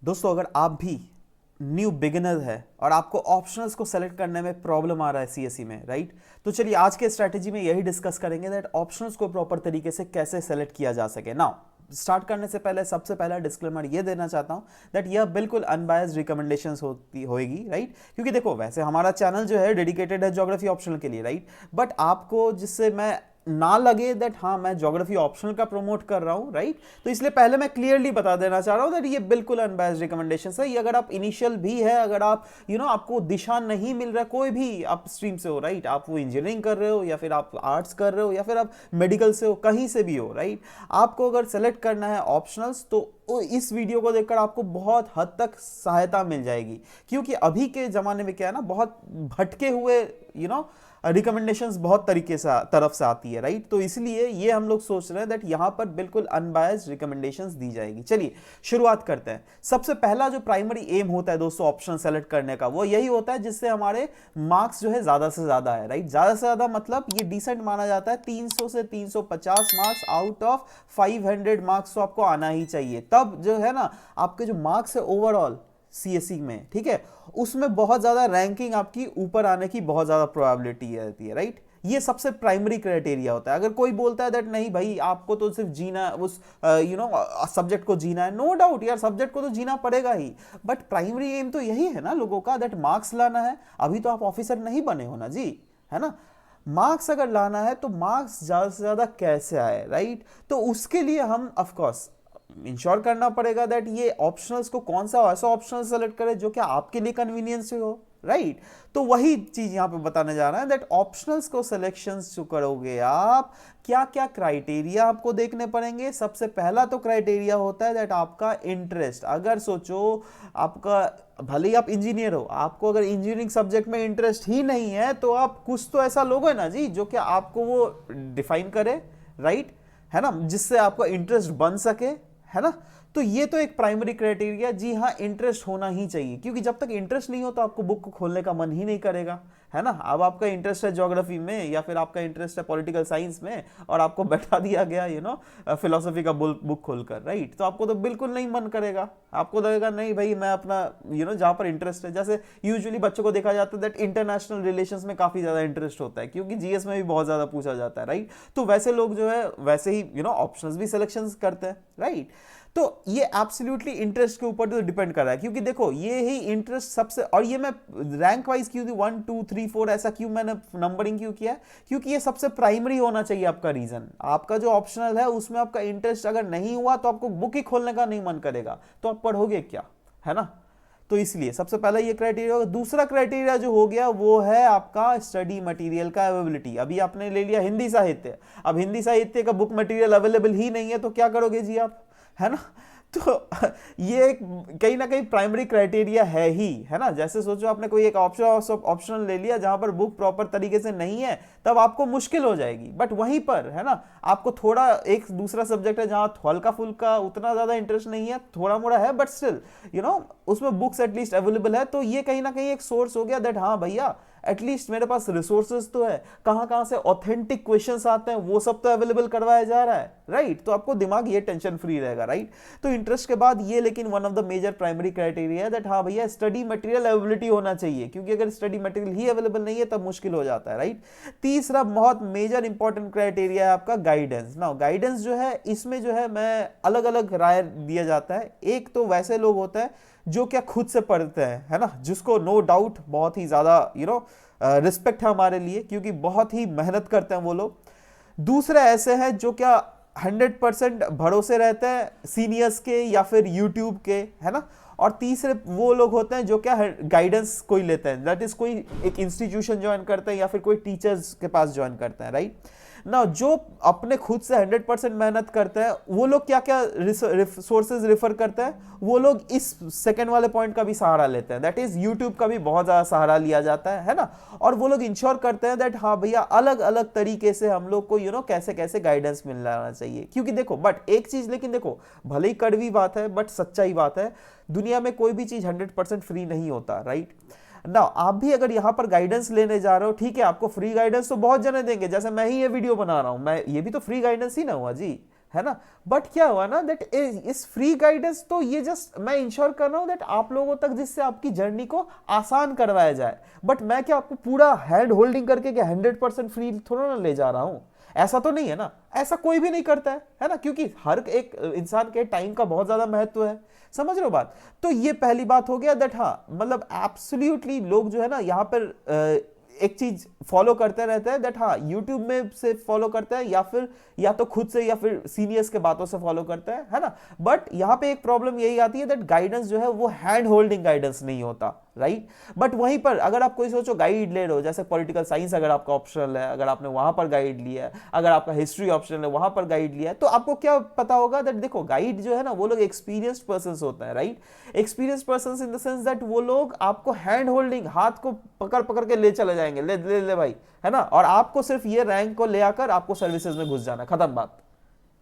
दोस्तों, अगर आप भी न्यू बिगिनर है और आपको ऑप्शनल्स को सेलेक्ट करने में प्रॉब्लम आ रहा है सीएसई में, राइट, तो चलिए आज के स्ट्रैटेजी में यही डिस्कस करेंगे दैट ऑप्शनल्स को प्रॉपर तरीके से कैसे सेलेक्ट किया जा सके। नाउ स्टार्ट करने से पहले सबसे पहला डिस्क्लेमर ये देना चाहता हूं दैट यह बिल्कुल अनबायस्ड रिकमेंडेशंस होती होएगी, राइट, क्योंकि देखो वैसे हमारा चैनल जो है डेडिकेटेड है ज्योग्राफी ऑप्शनल के लिए, राइट, बट आपको जिससे मैं ना लगे दैट हाँ मैं ज्योग्राफी ऑप्शनल का प्रमोट कर रहा हूँ, राइट, तो इसलिए पहले मैं क्लियरली बता देना चाह रहा हूँ दैट ये बिल्कुल अनबायस्ड रिकमेंडेशन है। ये अगर आप इनिशियल भी है, अगर आप आपको दिशा नहीं मिल रहा, कोई भी आप स्ट्रीम से हो, राइट, आप वो इंजीनियरिंग कर रहे हो या फिर आप आर्ट्स कर रहे हो या फिर आप मेडिकल से हो, कहीं से भी हो, राइट, आपको अगर सेलेक्ट करना है ऑप्शनल्स तो इस वीडियो को देखकर आपको बहुत हद तक सहायता मिल जाएगी, क्योंकि अभी के ज़माने में क्या है ना, बहुत भटके हुए रिकमेंडेशंस बहुत तरीके से तरफ से आती है, राइट, तो इसलिए ये हम लोग सोच रहे हैं दैट यहाँ पर बिल्कुल अनबायस्ड रिकमेंडेशंस दी जाएगी। चलिए शुरुआत करते हैं। सबसे पहला जो प्राइमरी एम होता है दोस्तों ऑप्शन सेलेक्ट करने का, वो यही होता है जिससे हमारे मार्क्स जो है ज़्यादा से ज़्यादा है, राइट, ज़्यादा से ज़्यादा मतलब ये डिसेंट माना जाता है 300 से 350 मार्क्स आउट ऑफ 500 मार्क्स तो आपको आना ही चाहिए, तब जो है ना आपके जो मार्क्स है ओवरऑल सीएसई में, ठीक है, उसमें बहुत ज्यादा रैंकिंग आपकी ऊपर आने की बहुत ज्यादा प्रोबेबिलिटी रहती है, राइट। ये सबसे प्राइमरी क्राइटेरिया होता है। अगर कोई बोलता है दैट नहीं भाई आपको तो सिर्फ जीना उस सब्जेक्ट को जीना है, नो डाउट यार सब्जेक्ट को तो जीना पड़ेगा ही, बट प्राइमरी एम तो यही है ना लोगों का दैट मार्क्स लाना है। अभी तो आप ऑफिसर नहीं बने हो ना जी, है ना। मार्क्स अगर लाना है तो मार्क्स ज्यादा से ज्यादा कैसे आए, राइट, तो उसके लिए हम ऑफ कोर्स इंश्योर करना पड़ेगा दैट ये ऑप्शनल्स को कौन सा ऐसा ऑप्शनल सेलेक्ट करे जो कि आपके लिए कन्वीनियंस हो, राइट। तो वही चीज यहां पे बताने जा रहा है दैट ऑप्शनल्स को सिलेक्शंस जो करोगे आप, क्या क्या क्राइटेरिया आपको देखने पड़ेंगे। सबसे पहला तो क्राइटेरिया होता है दैट आपका इंटरेस्ट। अगर सोचो आपका, भले ही आप इंजीनियर हो, आपको अगर इंजीनियरिंग सब्जेक्ट में इंटरेस्ट ही नहीं है तो आप कुछ तो ऐसा लोगे ना जी जो कि आपको वो डिफाइन करे, राइट, है ना, जिससे आपका इंटरेस्ट बन सके, है ना। तो ये तो एक प्राइमरी क्राइटेरिया, जी हाँ, इंटरेस्ट होना ही चाहिए, क्योंकि जब तक इंटरेस्ट नहीं हो तो आपको बुक को खोलने का मन ही नहीं करेगा, है ना। अब आपका इंटरेस्ट है ज्योग्राफी में या फिर आपका इंटरेस्ट है पॉलिटिकल साइंस में और आपको बैठा दिया गया फिलोसफी का बुक खोलकर, राइट, तो आपको तो बिल्कुल नहीं मन करेगा। आपको लगेगा नहीं भाई मैं अपना जहाँ पर इंटरेस्ट है, जैसे यूजुअली बच्चों को देखा जाता है दैट इंटरनेशनल रिलेशंस में काफी ज्यादा इंटरेस्ट होता है, क्योंकि जीएस में भी बहुत ज्यादा पूछा जाता है, राइट, तो वैसे लोग जो है वैसे ही ऑप्शंस भी सिलेक्शन करते हैं, राइट। तो ये एब्सोल्युटली इंटरेस्ट के ऊपर तो डिपेंड कर रहा है, क्योंकि देखो ये ही इंटरेस्ट सबसे, और ये मैं रैंक वाइज क्यों 1 2 3 4 ऐसा क्यों मैंने नंबरिंग क्यों किया है, क्योंकि ये सबसे प्राइमरी होना चाहिए आपका रीजन। आपका जो ऑप्शनल है उसमें आपका इंटरेस्ट अगर नहीं हुआ तो आपको बुक ही खोलने का नहीं मन करेगा, तो आप पढ़ोगे क्या, है ना। तो इसलिए सबसे पहला ये क्राइटेरिया होगा। दूसरा क्राइटेरिया जो हो गया वो है आपका स्टडी मटेरियल का अवेलेबिलिटी। अभी आपने ले लिया हिंदी साहित्य, अब हिंदी साहित्य का बुक मटेरियल अवेलेबल ही नहीं है तो क्या करोगे जी आप, है ना। तो ये एक कहीं ना कहीं प्राइमरी क्राइटेरिया है ही, है ना। जैसे सोचो आपने कोई एक ऑप्शनल ले लिया जहां पर बुक प्रॉपर तरीके से नहीं है, तब आपको मुश्किल हो जाएगी, बट वहीं पर है ना आपको थोड़ा एक दूसरा सब्जेक्ट है जहां हल्का फुल्का उतना ज्यादा इंटरेस्ट नहीं है, थोड़ा मोड़ा है, बट स्टिल उसमें बुक्स एटलीस्ट अवेलेबल है, तो ये कहीं ना कहीं एक सोर्स हो गया दैट हाँ भैया एटलीस्ट मेरे पास रिसोर्सेज तो है, कहां कहां से ऑथेंटिक क्वेश्चंस आते हैं वो सब तो अवेलेबल करवाया जा रहा है, राइट। तो आपको दिमाग ये टेंशन फ्री रहेगा, राइट। तो इंटरेस्ट के बाद ये लेकिन one of the major primary criteria है दैट हाँ भैया स्टडी मटेरियल अवेलेबिलिटी होना चाहिए, क्योंकि अगर स्टडी मटेरियल ही अवेलेबल नहीं है तब मुश्किल हो जाता है, राइट। तीसरा बहुत मेजर इंपॉर्टेंट क्राइटेरिया है आपका गाइडेंस। नाउ गाइडेंस जो है इसमें जो है मैं अलग अलग राय दिया जाता है। एक तो वैसे लोग होते हैं जो क्या खुद से पढ़ते हैं, है ना, जिसको नो डाउट बहुत ही ज्यादा रिस्पेक्ट है हमारे लिए, क्योंकि बहुत ही मेहनत करते हैं वो लोग। दूसरे ऐसे हैं जो क्या 100% भरोसे रहते हैं सीनियर्स के या फिर यूट्यूब के, है ना। और तीसरे वो लोग होते हैं जो क्या गाइडेंस कोई लेते हैं, दैट इज कोई एक इंस्टीट्यूशन ज्वाइन करते हैं या फिर कोई टीचर्स के पास ज्वाइन करते हैं, राइट ना। जो अपने खुद से 100% मेहनत करते हैं वो लोग क्या क्या सोर्सेज रेफर करते हैं, वो लोग इस सेकंड वाले पॉइंट का भी सहारा लेते हैं, दैट इज यूट्यूब का भी बहुत ज्यादा सहारा लिया जाता है ना। और वो लोग इंश्योर करते हैं दैट हाँ भैया अलग अलग तरीके से हम लोग को कैसे कैसे गाइडेंस मिलना चाहिए, क्योंकि देखो बट एक चीज, लेकिन देखो भले ही कड़वी बात है बट सच्चाई बात है, दुनिया में कोई भी चीज 100% फ्री नहीं होता, राइट ना। आप भी अगर यहां पर गाइडेंस लेने जा रहे हो, ठीक है, आपको फ्री गाइडेंस तो बहुत जने देंगे, जैसे मैं ही ये वीडियो बना रहा हूं, मैं ये भी तो फ्री गाइडेंस ही ना हुआ जी, है ना। बट क्या हुआ ना दैट इस फ्री गाइडेंस तो ये जस्ट मैं इंश्योर कर रहा हूं दैट आप लोगों तक जिससे आपकी जर्नी को आसान करवाया जाए, बट मैं क्या आपको पूरा हैंड होल्डिंग करके क्या 100% फ्री थोड़ा ना ले जा रहा हूं, ऐसा तो नहीं है ना, ऐसा कोई भी नहीं करता है ना, क्योंकि हर एक इंसान के टाइम का बहुत ज्यादा महत्व है, समझ रहे हो बात। तो ये पहली बात हो गया दैट हाँ मतलब एब्सोल्युटली लोग जो है ना यहाँ पर एक चीज फॉलो करते रहते हैं दैट हाँ यूट्यूब में से फॉलो करते हैं या फिर या तो खुद से या फिर सीनियर्स के बातों से फॉलो करते हैं, है ना। बट यहाँ पे एक प्रॉब्लम यही आती है दैट गाइडेंस जो है वो हैंड होल्डिंग गाइडेंस नहीं होता, राइट। बट वहीं पर अगर आप कोई सोचो गाइड ले रहे हो, जैसे पॉलिटिकल साइंस अगर आपका ऑप्शनल है, अगर आपने वहां पर गाइड लिया है, अगर आपका हिस्ट्री ऑप्शनल है वहां पर गाइड लिया है, तो आपको क्या पता होगा दैट देखो गाइड जो है ना वो लोग एक्सपीरियंस्ड पर्सन होते हैं, right. Experienced person in the sense that वो लोग आपको हैंड होल्डिंग हाथ को पकड़ पकड़ के ले चले जाएंगे, ले ले ले भाई, है ना, और आपको सिर्फ ये रैंक को ले आकर आपको सर्विसेज में घुस जाना, खत्म बात,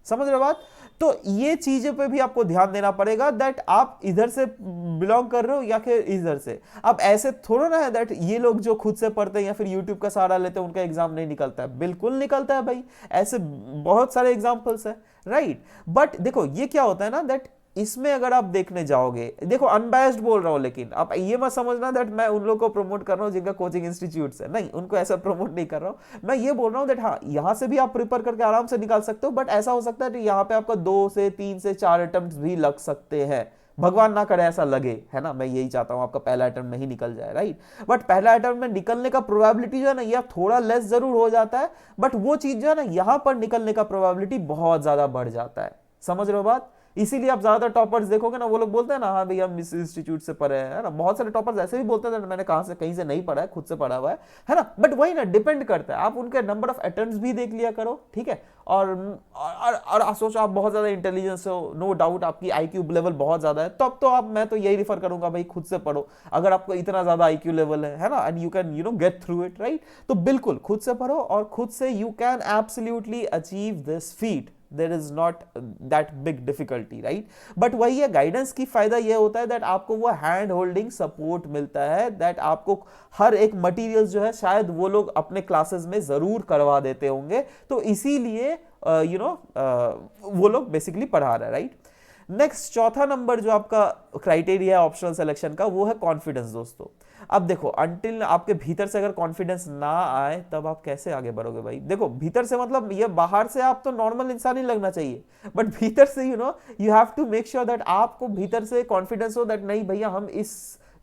समझ रहे बात। तो ये चीजों पे भी आपको ध्यान देना पड़ेगा दैट आप इधर से बिलोंग कर रहे हो या फिर इधर से। अब ऐसे थोड़ा ना है दैट ये लोग जो खुद से पढ़ते हैं या फिर यूट्यूब का सहारा लेते हैं उनका एग्जाम नहीं निकलता है, बिल्कुल निकलता है भाई, ऐसे बहुत सारे एग्जाम्पल्स है, राइट। बट देखो ये क्या होता है ना दैट इसमें अगर आप देखने जाओगे, देखो अनबायस्ड बोल रहा हूं, लेकिन आप ये मत समझना दैट मैं उन लोगों को प्रमोट कर रहा हूं जिनका कोचिंग इंस्टीट्यूट है, नहीं, उनको ऐसा प्रमोट नहीं कर रहा हूं। मैं ये बोल रहा हूं दैट हाँ यहां से भी आप प्रिपेयर करके आराम से निकाल सकते हो, बट ऐसा हो सकता है कि यहाँ पे आपका 2 से 3 से 4 अटेम्प्ट भी लग सकते हैं, भगवान ना करे ऐसा लगे, है ना, मैं यही चाहता हूं आपका पहला अटेम्प्ट नहीं निकल जाए, राइट। बट पहला अटेम्प्ट में निकलने का प्रोबेबिलिटी जो है ना यह थोड़ा लेस जरूर हो जाता है, बट वो चीज जो है ना यहां पर निकलने का प्रोबेबिलिटी बहुत ज्यादा बढ़ जाता है, समझ रहे हो बात। इसीलिए आप ज्यादातर टॉपर्स देखोगे ना वो लोग बोलते हैं ना हाँ भैया हम इस इंस्टीट्यूट से पढ़े हैं, है ना। बहुत सारे टॉपर्स ऐसे भी बोलते हैं मैंने कहां से कहीं से नहीं पढ़ा है, खुद से पढ़ा हुआ है ना। बट वही ना डिपेंड करता है, आप उनके नंबर ऑफ अटेम्प्ट्स भी देख लिया करो, ठीक है। और सोचो आप बहुत ज्यादा इंटेलिजेंस हो, नो डाउट आपकी आईक्यू लेवल बहुत ज्यादा है, तब तो आप मैं तो यही रिफर करूंगा भाई खुद से पढ़ो, अगर आपको इतना ज्यादा आईक्यू लेवल है ना, and you can get through it, right. तो बिल्कुल खुद से पढ़ो और खुद से you can absolutely achieve this feet, there is not that big difficulty, right। But वही है गाइडेंस की फायदा ये होता है दैट आपको वो हैंड होल्डिंग सपोर्ट मिलता है, दैट आपको हर एक मटेरियल जो है शायद वो लोग अपने क्लासेस में जरूर करवा देते होंगे, तो इसीलिए वो लोग बेसिकली पढ़ा रहे हैं, राइट। नेक्स्ट चौथा नंबर जो आपका क्राइटेरिया ऑप्शनल सिलेक्शन का वो है कॉन्फिडेंस दोस्तों। अब देखो अंटिल आपके भीतर से अगर कॉन्फिडेंस ना आए तब आप कैसे आगे बढ़ोगे भाई। देखो भीतर से मतलब ये बाहर से आप तो नॉर्मल इंसान ही लगना चाहिए, बट भीतर से you have to make sure that आपको भीतर से कॉन्फिडेंस हो दैट नहीं भैया हम इस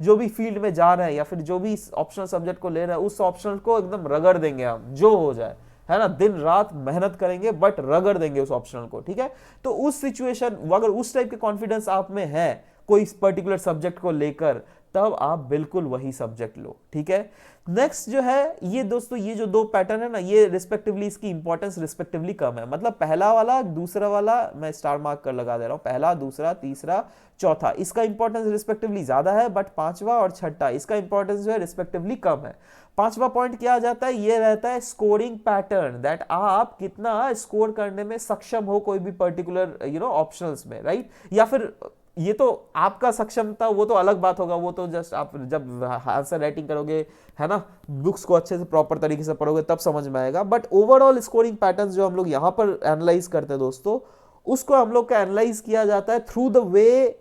जो भी फील्ड में जा रहे हैं या फिर जो भी इस ऑप्शनल सब्जेक्ट को ले रहे हैं उस ऑप्शनल को एकदम रगड़ देंगे हम, जो हो जाए, है ना, दिन रात मेहनत करेंगे बट रगड़ देंगे उस ऑप्शनल को, ठीक है। तो उस सिचुएशन अगर उस टाइप के कॉन्फिडेंस आप में है कोई पर्टिकुलर सब्जेक्ट को लेकर, तब आप बिल्कुल वही सब्जेक्ट लो, ठीक है। नेक्स्ट जो है ये दोस्तों ये जो 2 पैटर्न है ना ये रिस्पेक्टिवली इसकी इंपॉर्टेंस रिस्पेक्टिवली कम है, मतलब पहला वाला दूसरा वाला मैं स्टार मार्क कर लगा दे रहा हूं, पहला दूसरा तीसरा चौथा इसका इंपॉर्टेंस रिस्पेक्टिवली ज्यादा है, बट पांचवा और छठा इसका इंपॉर्टेंस जो है रिस्पेक्टिवली कम है। पांचवा पॉइंट क्या आ जाता है, ये रहता है स्कोरिंग पैटर्न, दैट आप कितना स्कोर करने में सक्षम हो कोई भी पर्टिकुलर ऑप्शनल्स में, राइट। या फिर ये तो आपका सक्षमता वो तो अलग बात होगा, वो तो जस्ट आप जब आंसर राइटिंग करोगे, है ना, बुक्स को अच्छे से प्रॉपर तरीके से पढ़ोगे तब समझ में आएगा। बट ओवरऑल स्कोरिंग पैटर्न्स जो हम लोग यहाँ पर एनालाइज करते हैं दोस्तों, उसको हम लोग का एनालाइज किया जाता है through the way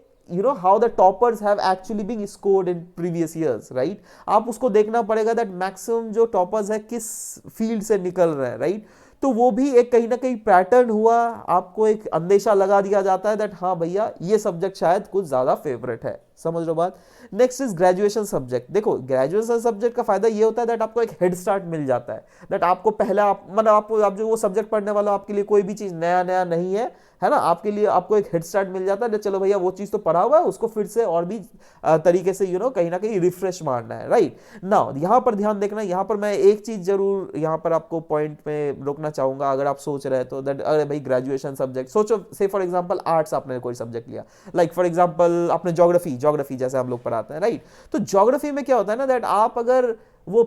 how the toppers have actually been scored in previous years, right। आप उसको देखना पड़ेगा दैट मैक्सिमम जो टॉपर्स है किस फील्ड से निकल रहे हैं, राइट। तो वो भी एक कहीं ना कहीं पैटर्न हुआ, आपको एक अंदेशा लगा दिया जाता है दैट हाँ भैया ये सब्जेक्ट शायद कुछ ज्यादा फेवरेट है, समझ लो बात। Next is graduation subject. देखो ग्रेजुएशन सब्जेक्ट का फायदा ये होता है दैट आपको एक हेड स्टार्ट मिल जाता है, दैट आपको पहला मतलब आप जो वो सब्जेक्ट पढ़ने वाला आपके लिए कोई भी चीज नया नया नहीं है ना, आपके लिए आपको एक हेड स्टार्ट मिल जाता है, चलो भैया वो चीज तो पढ़ा हुआ है उसको फिर से और भी तरीके से कहीं ना कहीं रिफ्रेश मारना है, राइट। नाउ यहाँ पर ध्यान देखना, यहाँ पर मैं एक चीज जरूर यहाँ पर आपको पॉइंट में रोकना चाहूंगा, अगर आप सोच रहे हैं तो दैट अरे भाई ग्रेजुएशन सब्जेक्ट सोचो, से फॉर एग्जांपल आर्ट्स आपने कोई सब्जेक्ट लिया, लाइक फॉर एग्जांपल आपने ज्योग्राफी जैसे हम लोग पढ़ाते हैं, राइट। तो ज्योग्राफी में क्या होता है ना दैट आप अगर वो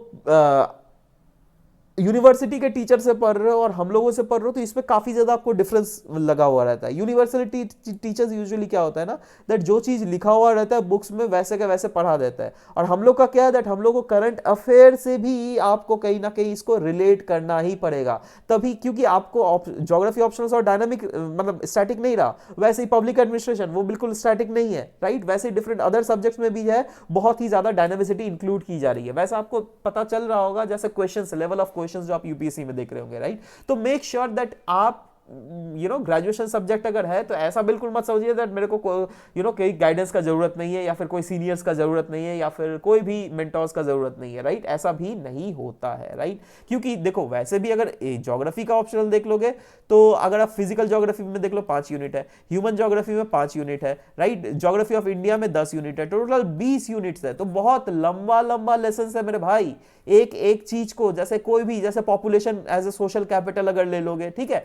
यूनिवर्सिटी के टीचर से पढ़ रहे हो और हम लोगों से पढ़ रहे हो, तो इसमें काफी ज्यादा आपको डिफरेंस लगा हुआ रहता है। यूनिवर्सिटी टीचर्स यूजुअली क्या होता है ना, दैट जो चीज लिखा हुआ रहता है बुक्स में वैसे का वैसे पढ़ा देता है, और हम लोग का क्या है, दैट हम लोग को करंट अफेयर से भी आपको कहीं ना कहीं इसको रिलेट करना ही पड़ेगा तभी, क्योंकि आपको ज्योग्राफी ऑप्शनल्स और डायनामिक मतलब स्टैटिक नहीं रहा, वैसे ही पब्लिक एडमिनिस्ट्रेशन वो बिल्कुल स्टैटिक नहीं है, राइट। वैसे डिफरेंट अदर सब्जेक्ट्स में भी है बहुत ही ज्यादा डायनामिसिटी इंक्लूड की जा रही है। वैसे आपको पता चल रहा होगा जैसे क्वेश्चंस, लेवल ऑफ क्वेश्चंस जो आप यूपीएससी में देख रहे होंगे, राइट। तो मेक श्योर दैट आप ग्रेजुएशन सब्जेक्ट अगर है तो ऐसा बिल्कुल मत समझिए दैट मेरे को कोई गाइडेंस का जरूरत नहीं है, या फिर कोई सीनियर्स का जरूरत नहीं है, या फिर कोई भी मेंटोर्स का जरूरत नहीं है, राइट। ऐसा भी नहीं होता है, राइट। क्योंकि देखो वैसे भी अगर ज्योग्राफी का ऑप्शनल देख लोगे तो अगर आप फिजिकल ज्योग्राफी में देख लो 5 यूनिट है, ह्यूमन ज्योग्राफी में 5 यूनिट है, राइट। ज्योग्राफी ऑफ इंडिया में 10 यूनिट है, टोटल 20 यूनिट्स है। तो बहुत लंबा लंबा लेसन है मेरे भाई, एक एक चीज को, जैसे कोई भी, जैसे population as a social capital अगर ले लोगे, ठीक है,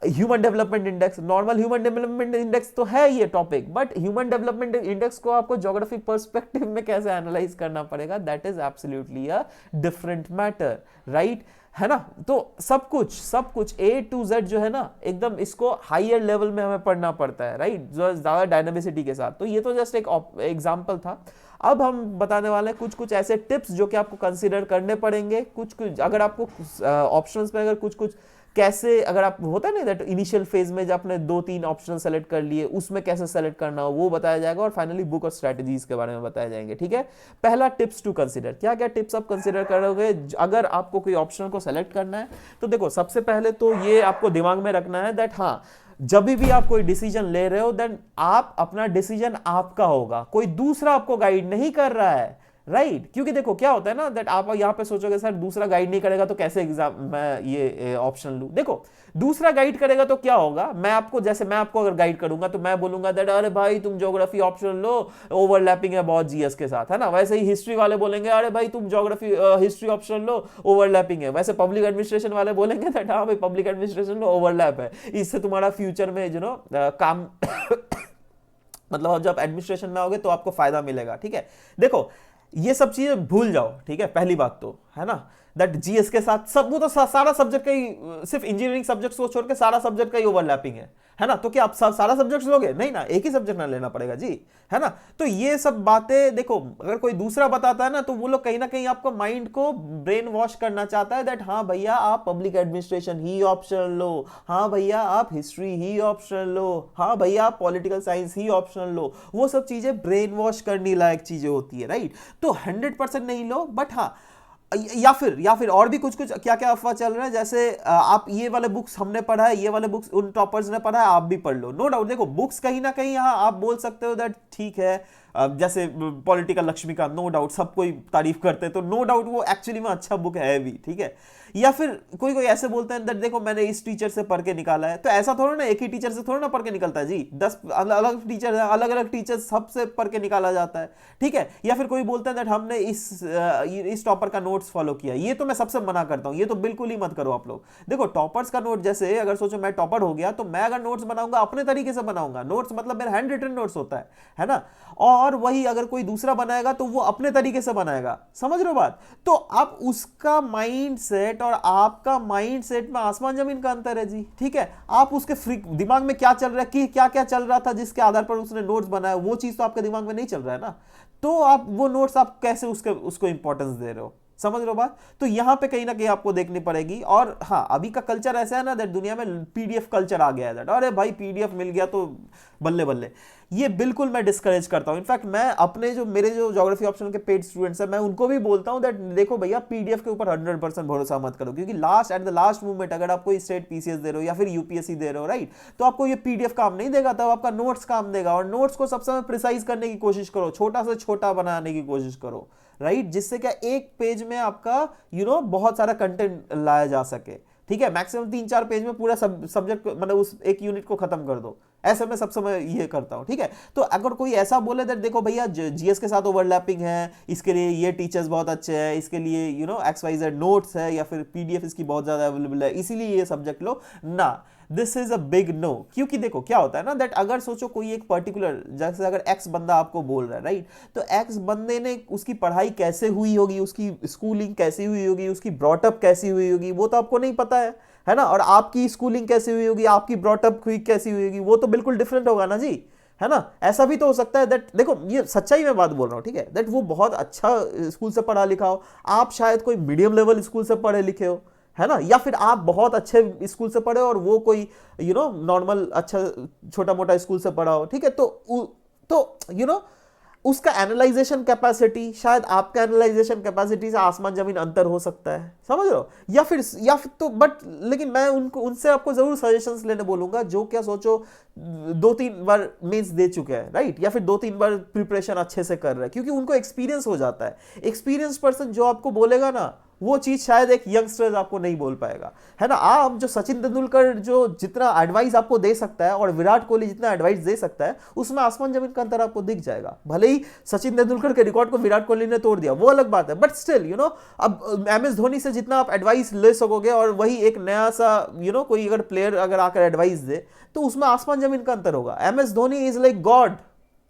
human development index, normal human development index तो है ये topic, but human development index को आपको ज्योग्राफी पर्सपेक्टिव में कैसे एनालाइज करना पड़ेगा, that is absolutely a different matter, right, है ना। तो सब कुछ A to Z जो है ना, एकदम इसको हायर लेवल में हमें पढ़ना पड़ता है, राइट, जो ज्यादा डायनामिसिटी के साथ। तो ये तो जस्ट एक एग्जांपल था। अब हम बताने वाले हैं कुछ ऐसे टिप्स जो कि आपको कंसीडर करने पड़ेंगे। कुछ अगर आपको ऑप्शंस में अगर कुछ कैसे, अगर आप होता है ना दैट इनिशियल फेज में जब आपने 2-3 ऑप्शन सेलेक्ट कर लिए, उसमें कैसे सेलेक्ट करना हो वो बताया जाएगा, और फाइनली बुक और स्ट्रेटजीज के बारे में बताए जाएंगे, ठीक है। पहला टिप्स टू कंसीडर, क्या क्या टिप्स आप कंसीडर करोगे अगर आपको कोई ऑप्शन को सेलेक्ट करना है। तो देखो सबसे पहले तो ये आपको दिमाग में रखना है दैट हाँ, जब भी आप कोई डिसीजन ले रहे हो देन आप अपना डिसीजन आपका होगा, कोई दूसरा आपको गाइड नहीं कर रहा है, राइट। क्योंकि देखो क्या होता है ना दैट आप यहाँ पे सोचोगे सर दूसरा गाइड नहीं करेगा तो कैसे एग्जाम मैं ये ऑप्शन लूं। देखो दूसरा गाइड करेगा तो क्या होगा, मैं आपको, जैसे मैं आपको अगर गाइड करूंगा तो मैं बोलूंगा दैट अरे भाई तुम ज्योग्राफी ऑप्शन लो, ओवरलैपिंग है बहुत जीएस के साथ, है ना। वैसे ही हिस्ट्री वाले बोलेंगे अरे भाई तुम ज्योग्राफी हिस्ट्री ऑप्शन लो, ओवरलैपिंग है। वैसे पब्लिक एडमिनिस्ट्रेशन वाले बोलेंगे दैट हाँ भाई पब्लिक एडमिनिस्ट्रेशन लो, ओवरलैप है, इससे तुम्हारा फ्यूचर में काम मतलब अब जब एडमिनिस्ट्रेशन में आओगे तो आपको फायदा मिलेगा, ठीक है। देखो ये सब चीजें भूल जाओ, ठीक है, पहली बात तो, है ना, दैट जीएस के साथ सब, वो तो सारा सब्जेक्ट का ही, सिर्फ इंजीनियरिंग सब्जेक्ट्स को छोड़ के सारा सब्जेक्ट का ही ओवरलैपिंग है ना। तो क्या आप सारा सब्जेक्ट्स लोगे, नहीं ना, एक ही सब्जेक्ट ना लेना पड़ेगा जी, है ना। तो ये सब बातें देखो, अगर कोई दूसरा बताता है ना तो वो लोग कहीं ना कहीं आपको माइंड को ब्रेन वॉश करना चाहता है दैट हाँ भैया आप पब्लिक एडमिनिस्ट्रेशन ही ऑप्शन लो, हाँ भैया आप हिस्ट्री ही ऑप्शन लो, हाँ भैया आप पॉलिटिकल साइंस ही ऑप्शन लो। वो सब चीजें ब्रेन वॉश करने लायक चीजें होती है, राइट। तो 100% नहीं लो, बट हाँ, या फिर और भी कुछ क्या क्या अफवाह चल रहा है, जैसे आप ये वाले बुक्स हमने पढ़ा है, ये वाले बुक्स उन टॉपर्स ने पढ़ा है, आप भी पढ़ लो। नो डाउट देखो बुक्स कहीं ना कहीं यहाँ आप बोल सकते हो दैट ठीक है, जैसे पॉलिटिकल लक्ष्मीकांत, नो डाउट सब कोई तारीफ करते हैं, तो नो डाउट वो एक्चुअली में अच्छा बुक है भी, ठीक है। या फिर कोई ऐसे बोलते हैं दैट देखो मैंने इस टीचर से पढ़ के निकाला है, तो ऐसा थोड़ा ना एक ही टीचर से थोड़ा ना पढ़ के निकलता है जी, 10 अलग अलग टीचर है, अलग अलग टीचर सबसे पढ़ के निकाला जाता है, ठीक है। या फिर कोई बोलता है दैट हमने इस टॉपर का नोट्स फॉलो किया, ये तो मैं सबसे मना करता हूं, ये तो बिल्कुल ही मत करो आप लोग। देखो टॉपर्स का नोट, जैसे अगर सोचो मैं टॉपर हो गया तो मैं अगर नोट्स बनाऊंगा अपने तरीके से बनाऊंगा, नोट्स मतलब मेरा हैंड रिटन नोट्स होता है ना, और वही अगर कोई दूसरा बनाएगा तो वो अपने तरीके से बनाएगा, समझ रहे हो बात। तो आप उसका माइंड सेट और आपका माइंड सेट में आसमान जमीन का अंतर है जी, ठीक है। आप उसके दिमाग में क्या चल रहा है, कि क्या क्या चल रहा था जिसके आधार पर उसने नोट्स बनाया, वो चीज तो आपके दिमाग में नहीं चल रहा है ना, तो आप वो नोट्स आप कैसे उसको इंपॉर्टेंस दे रहे हो, समझ रहे हो बात। तो यहां पे कहीं ना कहीं आपको देखनी पड़ेगी। और हाँ अभी का कल्चर ऐसा है ना दैट दुनिया में पीडीएफ कल्चर आ गया है दैट अरे भाई पीडीएफ मिल गया तो बल्ले बल्ले, ये बिल्कुल मैं डिस्करेज करता हूं। इनफैक्ट मैं अपने मेरे जो ज्योग्राफी ऑप्शन के पेड स्टूडेंट्स हैं मैं उनको भी बोलता हूं दैट देखो भैया पीडीएफ के ऊपर 100% भरोसा मत करो, क्योंकि एट द लास्ट मोमेंट अगर आप कोई स्टेट पीसीएस दे रहे हो या फिर यूपीएससी दे रहे हो, राइट, तो आपको ये पीडीएफ काम नहीं देगा, तब आपका नोट्स काम देगा। और नोट्स को सबसे प्रिसाइज करने की कोशिश करो, छोटा से छोटा बनाने की कोशिश करो, राइट, जिससे क्या एक पेज में आपका बहुत सारा कंटेंट लाया जा सके, ठीक है। मैक्सिमम 3-4 पेज में पूरा सब्जेक्ट मतलब उस एक यूनिट को खत्म कर दो, ऐसे मैं सब समय ये करता हूँ, ठीक है। तो अगर कोई ऐसा बोले दैट देखो भैया जीएस के साथ ओवरलैपिंग है, इसके लिए ये टीचर्स बहुत अच्छे हैं, इसके लिए XYZ नोट्स है या फिर पीडीएफ इसकी बहुत ज्यादा अवेलेबल है, इसीलिए ये सब्जेक्ट लो ना, this is a big no. क्योंकि देखो क्या होता है ना, दैट अगर सोचो कोई एक पर्टिकुलर, जैसे अगर एक्स बंदा आपको बोल रहा है, राइट, तो एक्स बंदे ने उसकी पढ़ाई कैसे हुई होगी, उसकी स्कूलिंग कैसी हुई होगी, उसकी ब्रॉटअप कैसी हुई होगी, वो तो आपको नहीं पता है ना। और आपकी स्कूलिंग कैसी हुई होगी, आपकी ब्रॉटअप हुई कैसी हुई होगी, वो तो बिल्कुल डिफरेंट होगा ना जी, है ना। ऐसा भी तो हो सकता है दैट, देखो ये सच्चाई में बात बोल रहा हूं, ठीक है, दैट वो बहुत अच्छा स्कूल से पढ़ा लिखा हो, आप शायद कोई मीडियम लेवल स्कूल से पढ़े लिखे हो, है ना, या फिर आप बहुत अच्छे स्कूल से पढ़े और वो कोई नॉर्मल अच्छा छोटा मोटा स्कूल से पढ़ा हो, ठीक है। तो उसका एनालाइजेशन कैपेसिटी शायद आपका एनालाइजेशन कैपेसिटी से आसमान जमीन अंतर हो सकता है, समझ रहे हो। या फिर तो बट लेकिन मैं उनसे आपको जरूर सजेशंस लेने बोलूंगा जो क्या सोचो 2-3 बार मेंस दे चुके हैं, राइट, या फिर 2-3 बार प्रिपरेशन अच्छे से कर रहे हैं, क्योंकि उनको एक्सपीरियंस हो जाता है। एक्सपीरियंस पर्सन जो आपको बोलेगा ना, वो चीज शायद एक यंगस्टर आपको नहीं बोल पाएगा, है ना। आप जो सचिन तेंदुलकर जो जितना एडवाइस आपको दे सकता है और विराट कोहली जितना एडवाइस दे सकता है, उसमें आसमान जमीन का अंतर आपको दिख जाएगा। भले ही सचिन तेंदुलकर के रिकॉर्ड को विराट कोहली ने तोड़ दिया, वो अलग बात है, बट स्टिल अब एमएस धोनी से जितना आप एडवाइस ले सकोगे और वही एक नया सा कोई अगर प्लेयर अगर आकर एडवाइस दे, तो उसमें आसमान जमीन का अंतर होगा। MS Dhoni is like God,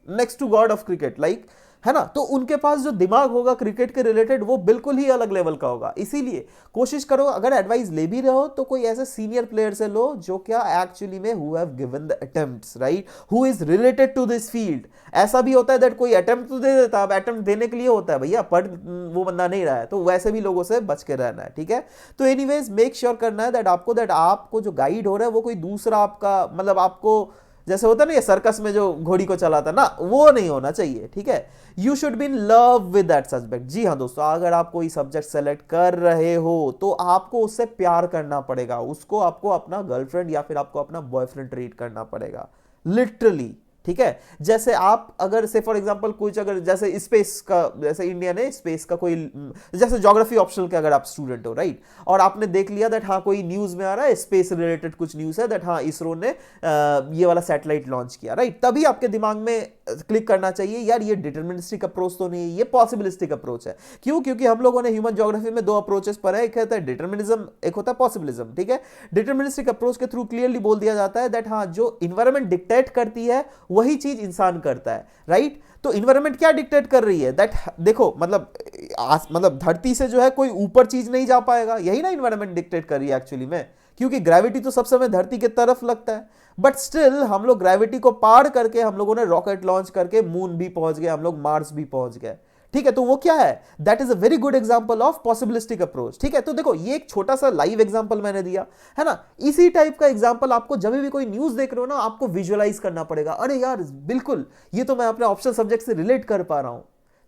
next to God of cricket, like, है ना। तो उनके पास जो दिमाग होगा क्रिकेट के रिलेटेड वो बिल्कुल ही अलग लेवल का होगा। इसीलिए कोशिश करो अगर एडवाइस ले भी रहे हो तो कोई ऐसे सीनियर प्लेयर से लो जो क्या एक्चुअली में who have given the attempts, right, who is related to this field. ऐसा भी होता है दैट कोई अटेम्प्ट तो दे देता, अब अटेम्प्ट देने के लिए होता है भैया, पर वो बंदा नहीं रहा है, तो वैसे भी लोगों से बच के रहना है, ठीक है। तो एनीवेज मेक श्योर करना है दैट आपको जो गाइड हो रहा है वो कोई दूसरा आपका, मतलब आपको जैसे होता है ना ये सर्कस में जो घोड़ी को चलाता ना, वो नहीं होना चाहिए, ठीक है। You should be in love with that subject. जी हाँ दोस्तों, अगर आप कोई सब्जेक्ट सेलेक्ट कर रहे हो तो आपको उससे प्यार करना पड़ेगा, उसको आपको अपना गर्लफ्रेंड या फिर आपको अपना बॉयफ्रेंड ट्रीट करना पड़ेगा, लिटरली, ठीक है। जैसे आप अगर से फॉर एग्जांपल कुछ अगर जैसे स्पेस का, जैसे इंडिया ने स्पेस का कोई, जैसे ज्योग्राफी ऑप्शनल के अगर आप स्टूडेंट हो, राइट, और आपने देख लिया दैट हाँ कोई न्यूज में आ रहा है स्पेस रिलेटेड कुछ न्यूज है दैट हाँ इसरो ने ये वाला सैटेलाइट लॉन्च किया, राइट, तभी आपके दिमाग में क्लिक करना चाहिए यार ये डिटर्मिनिस्टिक अप्रोच तो नहीं है, ये पॉसिबिलिस्टिक अप्रोच है। क्यों? क्योंकि हम लोगों ने ह्यूमन ज्योग्राफी में 2 अप्रोचेस पढ़े, एक होता है डिटर्मिनिज्म, एक होता है पॉसिबिलिज्म, ठीक है। डिटर्मिनिस्टिक अप्रोच के थ्रू क्लियरली बोल दिया जाता है दैट हाँ जो इन्वायरमेंट डिक्टेट करती है वही चीज इंसान करता है, राइट। तो इन्वायरमेंट क्या डिक्टेट कर रही है दैट देखो मतलब धरती से जो है कोई ऊपर चीज नहीं जा पाएगा, यही ना इन्वायरमेंट डिक्टेट कर रही है एक्चुअली में, क्योंकि ग्रेविटी तो सब समय धरती के तरफ लगता है, बट स्टिल हम लोग ग्रेविटी को पार करके हम लोगों ने रॉकेट लॉन्च करके मून भी पहुंच गए, हम लोग मार्स भी पहुंच गए, ठीक है। तो वो क्या है, that is a very good example of possibilistic approach, ठीक है। तो देखो ये एक छोटा सा लाइव एग्जांपल मैंने दिया है ना, इसी टाइप का एग्जांपल आपको जब भी कोई न्यूज देख रहे हो ना आपको विजुअलाइज करना पड़ेगा, अरे यार बिल्कुल ये तो मैं अपने ऑप्शनल सब्जेक्ट से रिलेट कर पा रहा हूं,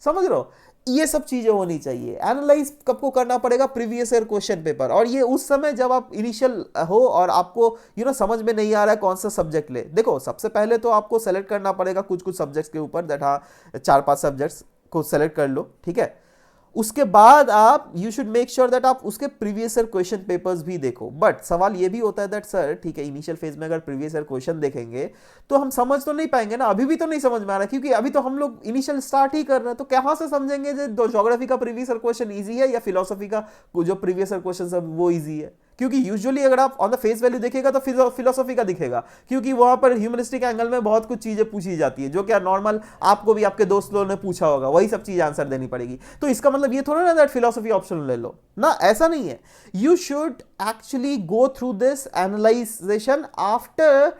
समझ रहे हो। ये सब चीजें होनी चाहिए। एनालाइज कब को करना पड़ेगा, प्रीवियस ईयर क्वेश्चन पेपर, और ये उस समय जब आप इनिशियल हो और आपको समझ में नहीं आ रहा है कौन सा सब्जेक्ट ले। देखो सबसे पहले तो आपको सेलेक्ट करना पड़ेगा कुछ सब्जेक्ट्स के ऊपर, दैट हाँ 4-5 सब्जेक्ट्स को सेलेक्ट कर लो, ठीक है। उसके बाद आप you should make sure that आप उसके प्रीवियस ईयर क्वेश्चन पेपर्स भी देखो। बट सवाल ये भी होता है दैट सर ठीक है इनिशियल फेज में अगर प्रीवियस ईयर क्वेश्चन देखेंगे तो हम समझ तो नहीं पाएंगे ना, अभी भी तो नहीं समझ में आ रहा, क्योंकि अभी तो हम लोग इनिशियल स्टार्ट ही कर रहे हैं, तो कहां से समझेंगे जो ज्योग्राफी का प्रीवियस ईयर क्वेश्चन ईजी है या फिलोसफी का जो प्रीवियस ईयर क्वेश्चन है वो ईजी है। क्योंकि यूजुअली अगर आप ऑन द फेस वैल्यू देखिएगा तो फिलोसफी का दिखेगा, क्योंकि वहां पर ह्यूमनिस्टिक एंगल में बहुत कुछ चीजें पूछी जाती है जो क्या नॉर्मल आपको भी आपके दोस्त लोगों ने पूछा होगा, वही सब चीज आंसर देनी पड़ेगी। तो इसका मतलब ये थोड़ा ना दैट फिलोसफी ऑप्शन ले लो ना, ऐसा नहीं है। You should actually go through this analysation after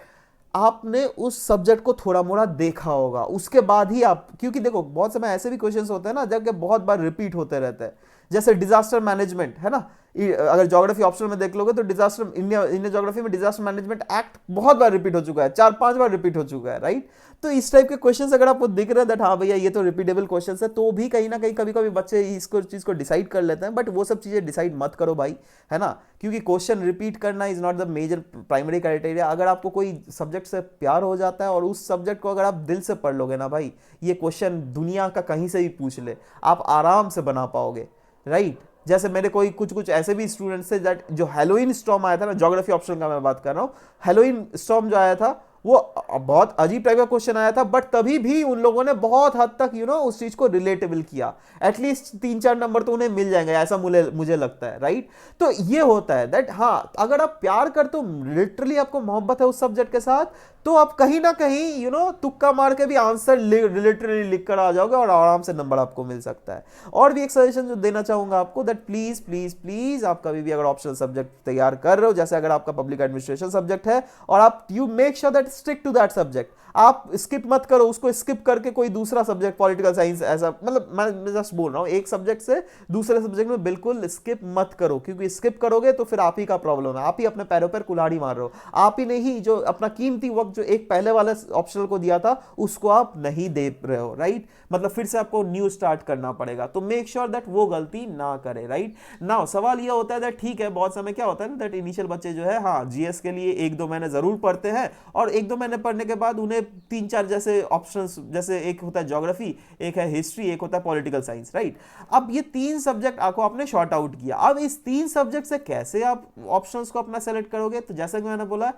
आपने उस सब्जेक्ट को थोड़ा मोड़ा देखा होगा, उसके बाद ही आप, क्योंकि देखो बहुत समय ऐसे भी क्वेश्चंस होते हैं ना जब बहुत बार रिपीट होते रहते हैं, जैसे डिजास्टर मैनेजमेंट है ना, अगर ज्योग्राफी ऑप्शनल में देख लोगे तो डिजास्टर इंडिया ज्योग्राफी में डिजास्टर मैनेजमेंट एक्ट बहुत बार रिपीट हो चुका है, 4-5 बार रिपीट हो चुका है, राइट। तो इस टाइप के क्वेश्चंस अगर आपको दिख रहे हैं दैट हाँ भैया ये तो रिपीटेबल क्वेश्चंस है, तो भी कहीं ना कहीं कभी कभी बच्चे इसको चीज को डिसाइड कर लेते हैं, बट वो सब चीजें डिसाइड मत करो भाई, है ना, क्योंकि क्वेश्चन रिपीट करना is not the major primary criteria. अगर आपको कोई सब्जेक्ट से प्यार हो जाता है और उस सब्जेक्ट को अगर आप दिल से पढ़ लोगे ना भाई, ये क्वेश्चन दुनिया का कहीं से भी पूछ ले आप आराम से बना पाओगे, राइट। जैसे मेरे कोई कुछ ऐसे भी स्टूडेंट्स थे दैट जो हेलोइन स्टॉर्म आया था ना, ज्योग्राफी ऑप्शन का मैं बात कर रहा हूँ, हेलोइन स्टॉर्म जो आया था वो बहुत अजीब टाइप का क्वेश्चन आया था, बट तभी भी उन लोगों ने बहुत हद तक उस चीज को रिलेटेबल किया। एटलीस्ट 3-4 नंबर तो उन्हें मिल जाएंगे, ऐसा मुझे मुझे लगता है, राइट। तो ये होता है दैट हाँ, अगर आप प्यार करते हो, लिटरली आपको मोहब्बत है उस सब्जेक्ट के साथ, तो आप कहीं ना कहीं तुक्का मार के भी आंसर लिटरली लिख कर आ जाओगे और आराम से नंबर आपको मिल सकता है। और भी एक सजेशन जो देना चाहूंगा आपको, दैट प्लीज प्लीज प्लीज आप कभी भी अगर ऑप्शनल सब्जेक्ट तैयार कर रहे हो, जैसे अगर आपका पब्लिक एडमिनिस्ट्रेशन सब्जेक्ट है, और आप you make sure that stick to that subject. आप स्किप मत करो उसको, स्किप करके कोई दूसरा सब्जेक्ट, पॉलिटिकल साइंस ऐसा, मतलब मैं जस्ट बोल रहा हूं, एक सब्जेक्ट से दूसरे सब्जेक्ट में बिल्कुल स्किप मत करो, क्योंकि स्किप करोगे तो फिर आप ही का प्रॉब्लम है, आप ही अपने पैरों पर कुल्हाड़ी मार रहे हो, आप ही नहीं जो अपना कीमती वक्त जो एक पहले वाले ऑप्शनल को दिया था उसको आप नहीं दे रहे हो, राइट। मतलब फिर से आपको न्यू स्टार्ट करना पड़ेगा, तो मेक श्योर दैट वो गलती ना करे, राइट। नाउ सवाल ये होता है दैट ठीक है, बहुत समय क्या होता है ना दैट इनिशियल बच्चे जो है, हाँ जीएस के लिए 1-2 महीने जरूर पढ़ते हैं, और 1-2 महीने पढ़ने के बाद उन्हें 3-4 जैसे ऑप्शंस, जैसे एक होता है ज्योग्राफी, एक है हिस्ट्री, एक होता है पॉलिटिकल साइंस, राइट। अब ये 3 सब्जेक्ट आपको आपने शॉर्ट आउट किया, अब इस 3 सब्जेक्ट से कैसे आप ऑप्शंस को अपना सेलेक्ट करोगे? तो जैसा कि मैंने बोला,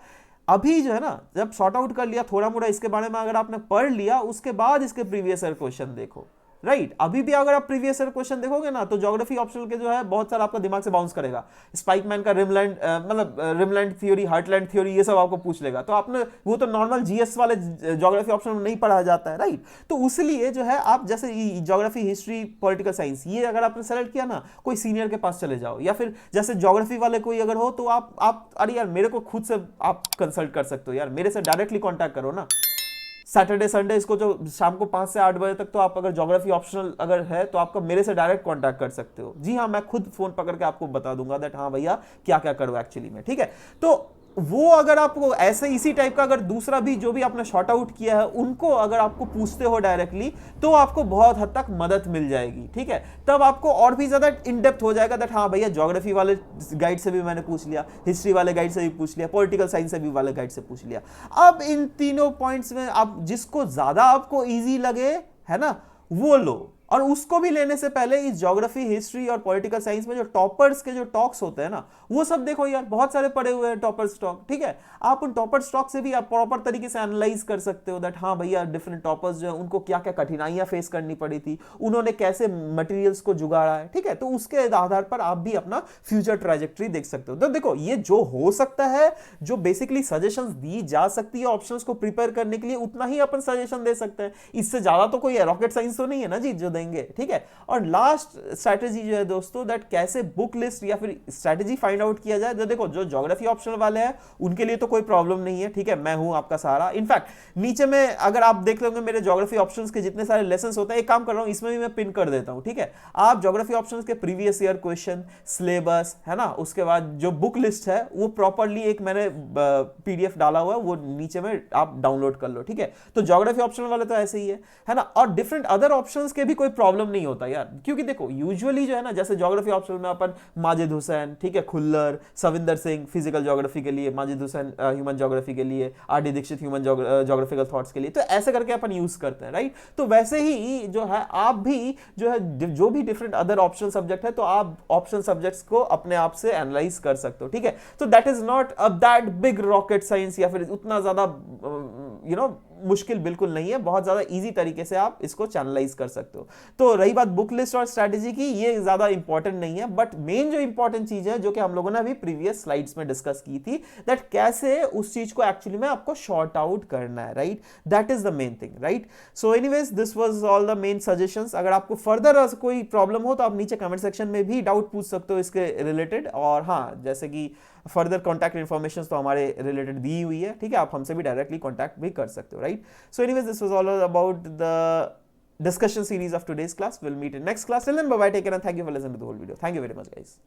अभी जो है ना, जब सॉर्ट आउट कर लिया थोड़ा मोड़ा इसके बारे में, अगर आपने पढ़ लिया, उसके बाद इसके प्रीवियस ईयर क्वेश्चन देखो, राइट। अभी भी अगर आप प्रीवियस ईयर क्वेश्चन देखोगे ना, तो ज्योग्राफी ऑप्शनल के जो है बहुत सारा आपका दिमाग से बाउंस करेगा। स्पाइकमैन का रिमलैंड, मतलब रिमलैंड थ्योरी, हार्टलैंड थ्योरी, ये सब आपको पूछ लेगा, तो आपने वो तो नॉर्मल जीएस वाले ज्योग्राफी ऑप्शनल में नहीं पढ़ा जाता है, राइट। तो इसलिए जो है आप जैसे ज्योग्राफी, हिस्ट्री, पॉलिटिकल साइंस, ये अगर आपने सेलेक्ट किया ना, कोई सीनियर के पास चले जाओ, या फिर जैसे ज्योग्राफी वाले कोई अगर हो तो आप अरे यार मेरे को खुद से आप कंसल्ट कर सकते हो यार, मेरे से डायरेक्टली कॉन्टैक्ट करो ना। सैटरडे संडे इसको जो शाम को 5 से 8 बजे तक, तो आप अगर ज्योग्राफी ऑप्शनल अगर है तो आपका मेरे से डायरेक्ट कांटेक्ट कर सकते हो। जी हाँ, मैं खुद फोन पकड़ के आपको बता दूंगा दैट हाँ भैया क्या क्या करो एक्चुअली में, ठीक है। तो वो अगर आपको ऐसे इसी टाइप का अगर दूसरा भी जो भी आपने शॉर्ट आउट किया है उनको अगर आपको पूछते हो डायरेक्टली, तो आपको बहुत हद तक मदद मिल जाएगी, ठीक है। तब आपको और भी ज्यादा इन डेप्थ हो जाएगा दैट हाँ भैया ज्योग्राफी वाले गाइड से भी मैंने पूछ लिया, हिस्ट्री वाले गाइड से भी पूछ लिया, पॉलिटिकल साइंस से भी वाले गाइड से पूछ लिया। अब इन तीनों पॉइंट्स में आप जिसको ज्यादा आपको ईजी लगे, है ना, वो लो। और उसको भी लेने से पहले इस ज्योग्राफी, हिस्ट्री और पॉलिटिकल साइंस में जो टॉपर्स के जो टॉक्स होते हैं ना, वो सब देखो यार, बहुत सारे पड़े हुए हैं टॉपर्स टॉक, ठीक है। आप उन टॉपर्स टॉक से भी आप प्रॉपर तरीके से एनालाइज कर सकते हो दैट हाँ भैया डिफरेंट टॉपर्स जो है उनको क्या क्या कठिनाइयां फेस करनी पड़ी थी, उन्होंने कैसे मटेरियल्स को जुगाड़ा है, ठीक है। तो उसके आधार पर आप भी अपना फ्यूचर ट्रैजेक्टरी देख सकते हो। तो देखो, ये जो हो सकता है, जो बेसिकली सजेशंस दी जा सकती है ऑप्शंस को प्रिपेयर करने के लिए, उतना ही अपन सजेशन दे सकते हैं। इससे ज्यादा तो कोई रॉकेट साइंस तो नहीं है ना जी जो देंगे, ठीक है। और लास्ट स्ट्रैटेजी जो है दोस्तों, दैट कैसे बुक लिस्ट या फिर स्ट्रैटेजी फाइंड आउट किया जाए। तो देखो, जो ज्योग्राफी ऑप्शनल वाले हैं उनके लिए तो कोई प्रॉब्लम नहीं है, ठीक है, मैं हूं आपका सहारा। इनफैक्ट नीचे में अगर आप देख लोगे मेरे ज्योग्राफी ऑप्शंस के जितने सारे लेसंस होते हैं, एक काम कर रहा हूं इसमें भी मैं पिन कर देता हूं, ठीक है। आप ज्योग्राफी ऑप्शंस के प्रीवियस ईयर क्वेश्चन, सिलेबस, है ना, उसके बाद जो बुक लिस्ट है वो प्रॉपरली एक मैंने पीडीएफ डाला हुआ है, वो नीचे में आप डाउनलोड कर लो, ठीक है। तो ज्योग्राफी ऑप्शनल वाले तो ऐसे ही है ना। और डिफरेंट अदर ऑप्शंस के भी कोई प्रॉब्लम नहीं होता यार, क्योंकि देखो यूजुअली जो है ना, जैसे ज्योग्राफी ऑप्शनल में अपन माजिद हुसैन, ठीक है, खुल्लर, सविंदर सिंह फिजिकल ज्योग्राफी के लिए, माजिद हुसैन ह्यूमन ज्योग्राफी के लिए, R D. Dixit human geographical thoughts के लिए, तो ऐसे करके अपन यूज करते हैं, राइट। तो वैसे ही जो है आप भी जो है जो भी डिफरेंट अदर ऑप्शनल सब्जेक्ट है, तो आप ऑप्शनल सब्जेक्ट्स को अपने आप से एनालाइज कर सकते हो, ठीक है। तो that is not a that big rocket science, या फिर उतना ज्यादा मुश्किल बिल्कुल नहीं है, बहुत ज्यादा इजी तरीके से आप इसको चैनलाइज कर सकते हो। तो रही बात बुक लिस्ट और स्ट्रैटेजी की, ये ज्यादा इंपॉर्टेंट नहीं है, बट मेन जो इंपॉर्टेंट चीज है जो कि हम लोगों ने अभी प्रीवियस स्लाइड्स में डिस्कस की थी, दैट कैसे उस चीज को एक्चुअली में आपको शॉर्ट आउट करना है, right. That is the main thing, right. So anyways, this was all the main suggestions. अगर आपको फर्दर कोई प्रॉब्लम हो तो आप नीचे कमेंट सेक्शन में भी डाउट पूछ सकते हो इसके रिलेटेड। और हाँ, जैसे कि फर्दर कॉन्टैक्ट इन्फॉर्मेशन तो हमारे रिलेटेड दी हुई है, ठीक है, आप हमसे भी डायरेक्टली कॉन्टैक्ट भी कर सकते हो, right. So anyways, this was all about the discussion series of today's class. We'll meet in next class. Till then, bye bye, take care, and thank you for listening to the whole video. Thank you very much, guys.